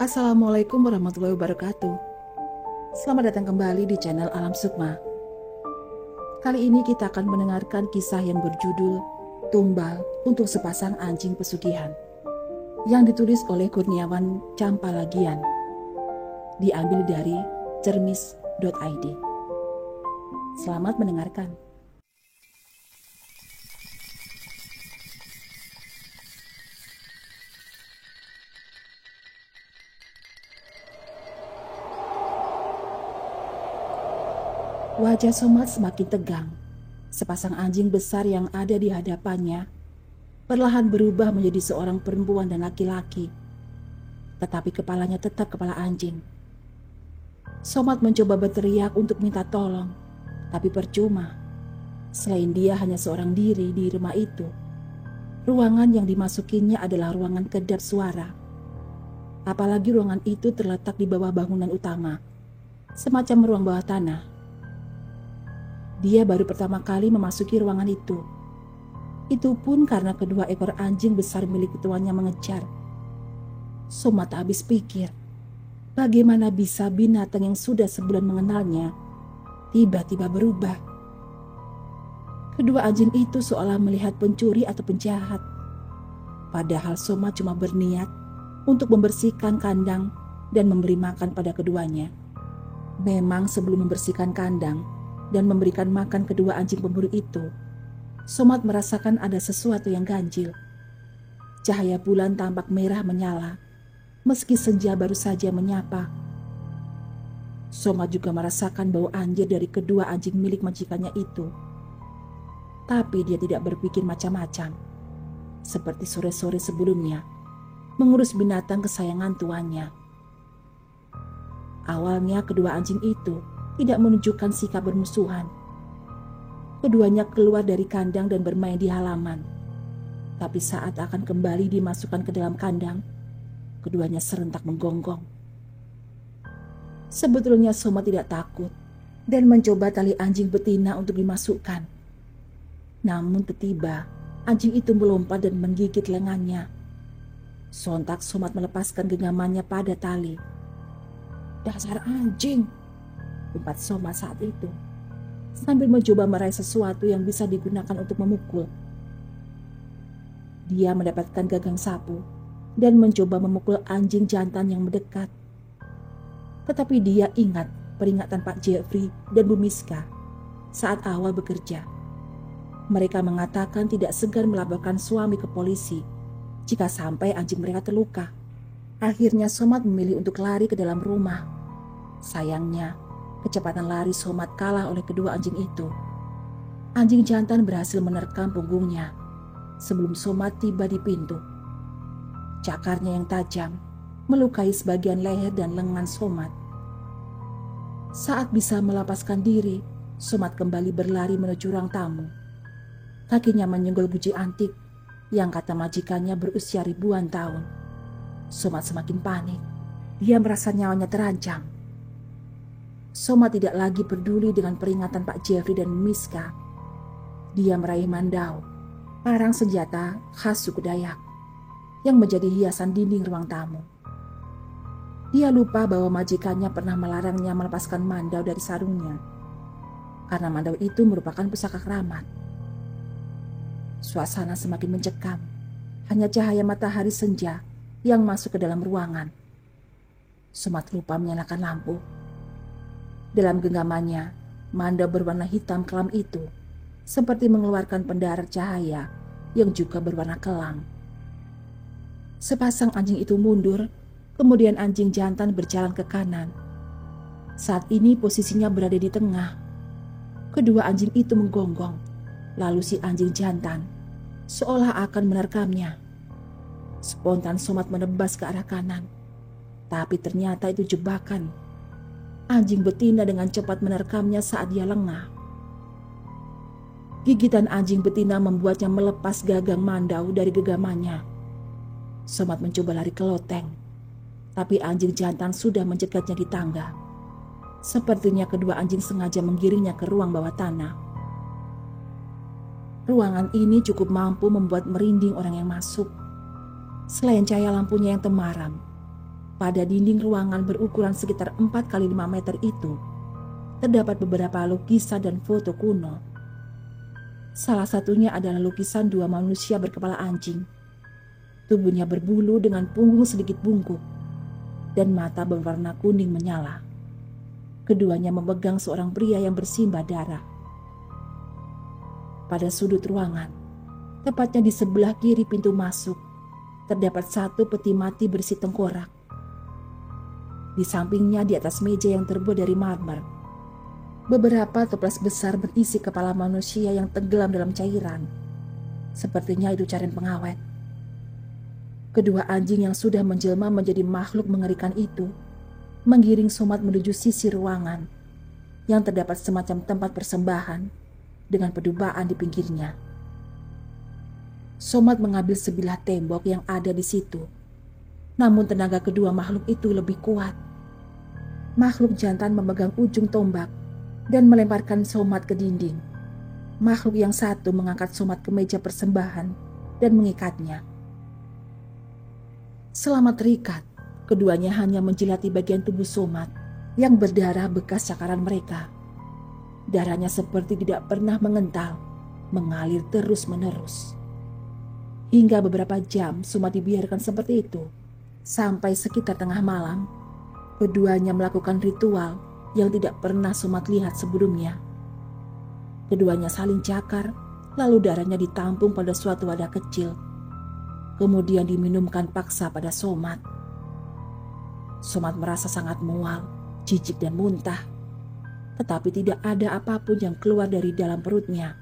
Assalamualaikum warahmatullahi wabarakatuh. Selamat datang kembali di channel Alam Sukma. Kali ini kita akan mendengarkan kisah yang berjudul Tumbal untuk Sepasang Anjing Pesugihan yang ditulis oleh Kurniawan Campalagian. Diambil dari cermis.id. Selamat mendengarkan. Wajah Somad semakin tegang. Sepasang anjing besar yang ada di hadapannya perlahan berubah menjadi seorang perempuan dan laki-laki. Tetapi kepalanya tetap kepala anjing. Somad mencoba berteriak untuk minta tolong, tapi percuma. Selain dia hanya seorang diri di rumah itu. Ruangan yang dimasukinya adalah ruangan kedap suara. Apalagi ruangan itu terletak di bawah bangunan utama, semacam ruang bawah tanah. Dia baru pertama kali memasuki ruangan itu. Itu pun karena kedua ekor anjing besar milik tuannya mengejar. Somad tak habis pikir, bagaimana bisa binatang yang sudah sebulan mengenalnya tiba-tiba berubah. Kedua anjing itu seolah melihat pencuri atau penjahat. Padahal Somad cuma berniat untuk membersihkan kandang dan memberi makan pada keduanya. Memang sebelum membersihkan kandang dan memberikan makan kedua anjing pemburu itu, Somad merasakan ada sesuatu yang ganjil. Cahaya bulan tampak merah menyala, meski senja baru saja menyapa. Somad juga merasakan bau anjir dari kedua anjing milik majikannya itu. Tapi dia tidak berpikir macam-macam, seperti sore-sore sebelumnya, mengurus binatang kesayangan tuannya. Awalnya kedua anjing itu tidak menunjukkan sikap bermusuhan. Keduanya keluar dari kandang dan bermain di halaman. Tapi saat akan kembali dimasukkan ke dalam kandang, keduanya serentak menggonggong. Sebetulnya Somad tidak takut dan mencoba tali anjing betina untuk dimasukkan. Namun tiba-tiba anjing itu melompat dan menggigit lengannya. Sontak Somad melepaskan genggamannya pada tali. "Dasar anjing!" umpat Somad saat itu, sambil mencoba meraih sesuatu yang bisa digunakan untuk memukul. Dia mendapatkan gagang sapu dan mencoba memukul anjing jantan yang mendekat. Tetapi dia ingat peringatan Pak Jeffrey dan Bu Miska saat awal bekerja. Mereka mengatakan tidak segan melaporkan suami ke polisi jika sampai anjing mereka terluka. Akhirnya Somad memilih untuk lari ke dalam rumah. Sayangnya, kecepatan lari Somad kalah oleh kedua anjing itu. Anjing jantan berhasil menerkam punggungnya sebelum Somad tiba di pintu. Cakarnya yang tajam melukai sebagian leher dan lengan Somad. Saat bisa melepaskan diri, Somad kembali berlari menuju ruang tamu. Kakinya menyenggol guci antik yang kata majikannya berusia ribuan tahun. Somad semakin panik. Dia merasa nyawanya terancam. Somad tidak lagi peduli dengan peringatan Pak Jeffrey dan Miska. Dia meraih mandau, parang senjata khas suku Dayak, yang menjadi hiasan dinding ruang tamu. Dia lupa bahwa majikannya pernah melarangnya melepaskan mandau dari sarungnya, karena mandau itu merupakan pusaka keramat. Suasana semakin mencekam, hanya cahaya matahari senja yang masuk ke dalam ruangan. Somad lupa menyalakan lampu. Dalam genggamannya, mandau berwarna hitam kelam itu seperti mengeluarkan pendarat cahaya yang juga berwarna kelam. Sepasang anjing itu mundur, kemudian anjing jantan berjalan ke kanan. Saat ini posisinya berada di tengah. Kedua anjing itu menggonggong, lalu si anjing jantan seolah akan menerkamnya. Spontan Somad menebas ke arah kanan, tapi ternyata itu jebakan. Anjing betina dengan cepat menerkamnya saat dia lengah. Gigitan anjing betina membuatnya melepas gagang mandau dari genggamannya. Somad mencoba lari ke loteng, tapi anjing jantan sudah mencegatnya di tangga. Sepertinya kedua anjing sengaja menggiringnya ke ruang bawah tanah. Ruangan ini cukup mampu membuat merinding orang yang masuk. Selain cahaya lampunya yang temaram, Pada dinding ruangan berukuran sekitar 4 kali 5 meter itu, terdapat beberapa lukisan dan foto kuno. Salah satunya adalah lukisan dua manusia berkepala anjing. Tubuhnya berbulu dengan punggung sedikit bungkuk dan mata berwarna kuning menyala. Keduanya memegang seorang pria yang bersimbah darah. Pada sudut ruangan, tepatnya di sebelah kiri pintu masuk, terdapat satu peti mati berisi tengkorak. Di sampingnya di atas meja yang terbuat dari marmer, beberapa toples besar berisi kepala manusia yang tenggelam dalam cairan. Sepertinya itu cairan pengawet. Kedua anjing yang sudah menjelma menjadi makhluk mengerikan itu menggiring Somad menuju sisi ruangan yang terdapat semacam tempat persembahan dengan pedubaan di pinggirnya. Somad mengambil sebilah tembok yang ada di situ. Namun tenaga kedua makhluk itu lebih kuat. Makhluk jantan memegang ujung tombak dan melemparkan Somad ke dinding. Makhluk yang satu mengangkat Somad ke meja persembahan dan mengikatnya. Selama terikat, keduanya hanya menjilati bagian tubuh Somad yang berdarah bekas cakaran mereka. Darahnya seperti tidak pernah mengental, mengalir terus-menerus. Hingga beberapa jam Somad dibiarkan seperti itu. Sampai sekitar tengah malam, keduanya melakukan ritual yang tidak pernah Somad lihat sebelumnya. Keduanya saling cakar, lalu darahnya ditampung pada suatu wadah kecil. Kemudian diminumkan paksa pada Somad. Somad merasa sangat mual, jijik dan muntah. Tetapi tidak ada apapun yang keluar dari dalam perutnya.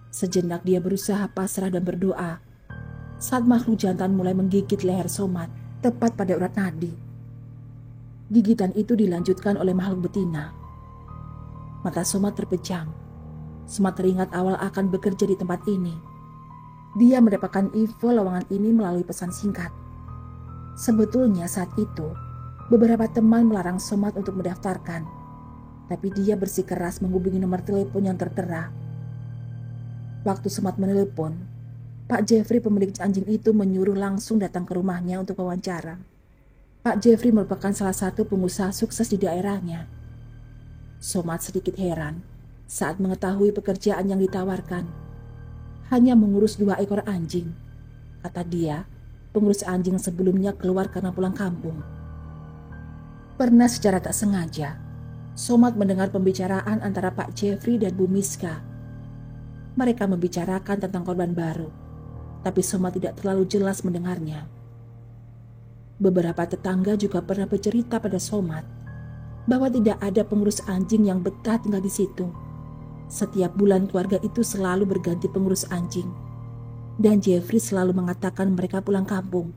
Sejenak dia berusaha pasrah dan berdoa saat makhluk jantan mulai menggigit leher Somad tepat pada urat nadi. Gigitan itu dilanjutkan oleh makhluk betina. Mata Somad terpejam. Somad teringat awal akan bekerja di tempat ini. Dia mendapatkan info lowongan ini melalui pesan singkat. Sebetulnya saat itu, beberapa teman melarang Somad untuk mendaftarkan. Tapi dia bersikeras menghubungi nomor telepon yang tertera. Waktu Somad menelepon, Pak Jeffrey pemilik anjing itu menyuruh langsung datang ke rumahnya untuk wawancara. Pak Jeffrey merupakan salah satu pengusaha sukses di daerahnya. Somad sedikit heran saat mengetahui pekerjaan yang ditawarkan. Hanya mengurus 2 ekor anjing. Kata dia, pengurus anjing sebelumnya keluar karena pulang kampung. Pernah secara tak sengaja, Somad mendengar pembicaraan antara Pak Jeffrey dan Bu Miska. Mereka membicarakan tentang korban baru, tapi Somad tidak terlalu jelas mendengarnya. Beberapa tetangga juga pernah bercerita pada Somad bahwa tidak ada pengurus anjing yang betah tinggal di situ. Setiap bulan keluarga itu selalu berganti pengurus anjing, dan Jeffrey selalu mengatakan mereka pulang kampung.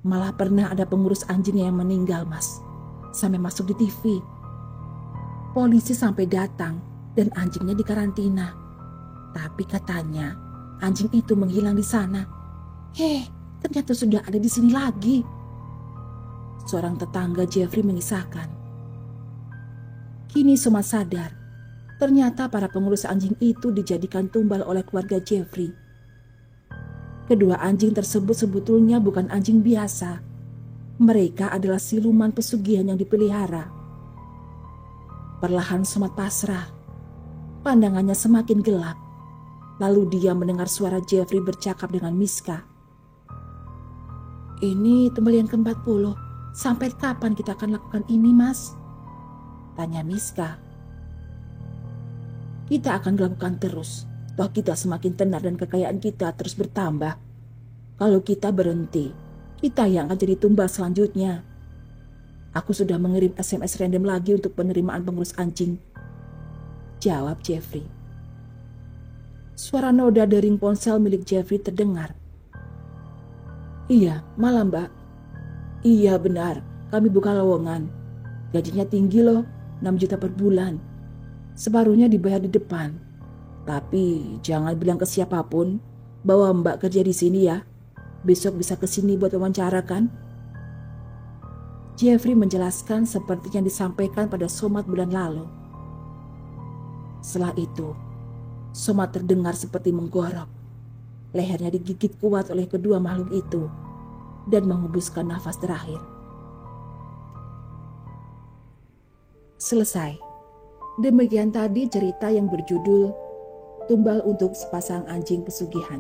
Malah pernah ada pengurus anjing yang meninggal, Mas, sampai masuk di TV. Polisi sampai datang dan anjingnya dikarantina. Tapi katanya anjing itu menghilang di sana. Ternyata sudah ada di sini lagi. Seorang tetangga Jeffrey mengisahkan. Kini Somad sadar, ternyata para pengurus anjing itu dijadikan tumbal oleh keluarga Jeffrey. Kedua anjing tersebut sebetulnya bukan anjing biasa. Mereka adalah siluman pesugihan yang dipelihara. Perlahan Somad pasrah. Pandangannya semakin gelap. Lalu dia mendengar suara Jeffrey bercakap dengan Miska. Ini tempat yang ke-40. Sampai kapan kita akan lakukan ini, Mas? Tanya Miska. Kita akan lakukan terus. Toh kita semakin tenar dan kekayaan kita terus bertambah. Kalau kita berhenti, kita yang akan jadi tumbal selanjutnya. Aku sudah mengirim SMS random lagi untuk penerimaan pengurus anjing. Jawab Jeffrey. Suara noda dering ponsel milik Jeffrey terdengar. Iya, malam Mbak. Iya benar, kami buka lowongan. Gajinya tinggi loh, 6 juta per bulan. Separuhnya dibayar di depan. Tapi jangan bilang ke siapapun bahwa Mbak kerja di sini ya. Besok bisa ke sini buat wawancara kan? Jeffrey menjelaskan seperti yang disampaikan pada Somad bulan lalu. Setelah itu, Somad terdengar seperti menggorok. Lehernya digigit kuat oleh kedua makhluk itu. dan menghembuskan nafas terakhir. Selesai. Demikian tadi cerita yang berjudul Tumbal untuk Sepasang Anjing Pesugihan.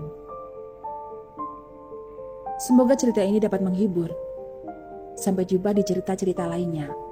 Semoga cerita ini dapat menghibur. Sampai jumpa di cerita-cerita lainnya.